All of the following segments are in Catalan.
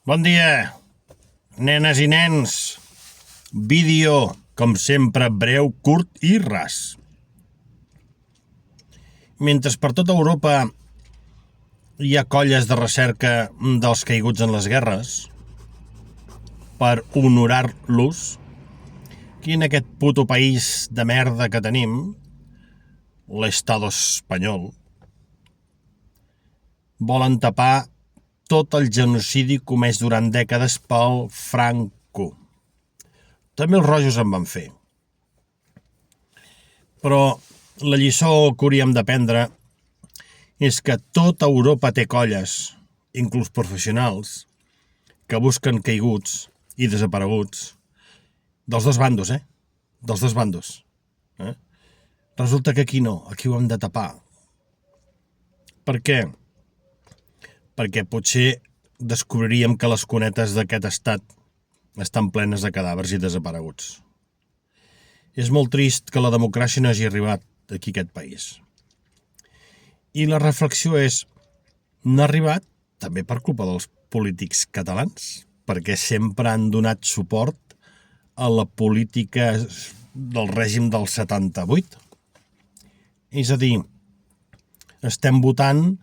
Bon dia, nenes i nens. Vídeo, com sempre, breu, curt i ras. Mentre per tota Europa hi ha colles de recerca dels caiguts en les guerres, per honorar-los, aquí en aquest puto país de merda que tenim, l'Estado espanyol, volen tapar tot el genocidi comès durant dècades pel Franco. També els rojos en van fer. Però la lliçó que hauríem d'aprendre és que tota Europa té colles, inclús professionals, que busquen caiguts i desapareguts dels dos bandos, Dels dos bandos. Resulta que aquí no, aquí ho hem de tapar. Per què? Perquè potser descobriríem que les cunetes d'aquest estat estan plenes de cadàvers i desapareguts. És molt trist que la democràcia no hagi arribat aquí a aquest país. I la reflexió és, no ha arribat també per culpa dels polítics catalans, perquè sempre han donat suport a la política del règim del 78. És a dir, estem votant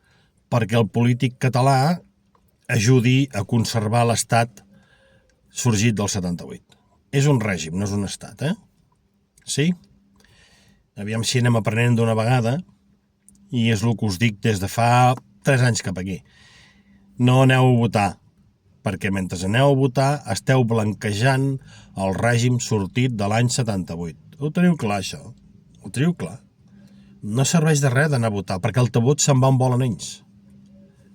perquè el polític català ajudi a conservar l'estat sorgit del 78. És un règim, no és un estat, Sí? Aviam si anem aprenent d'una vegada, i és el que us dic des de fa 3 anys cap aquí. No aneu a votar, perquè mentre aneu a votar esteu blanquejant el règim sortit de l'any 78. Ho teniu clar, això? Ho teniu clar? No serveix de res d'anar a votar, perquè el vot se'n va on volen ells.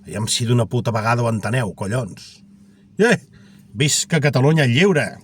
Aviam si d'una puta vegada ho enteneu, collons. Visca Catalunya lliure!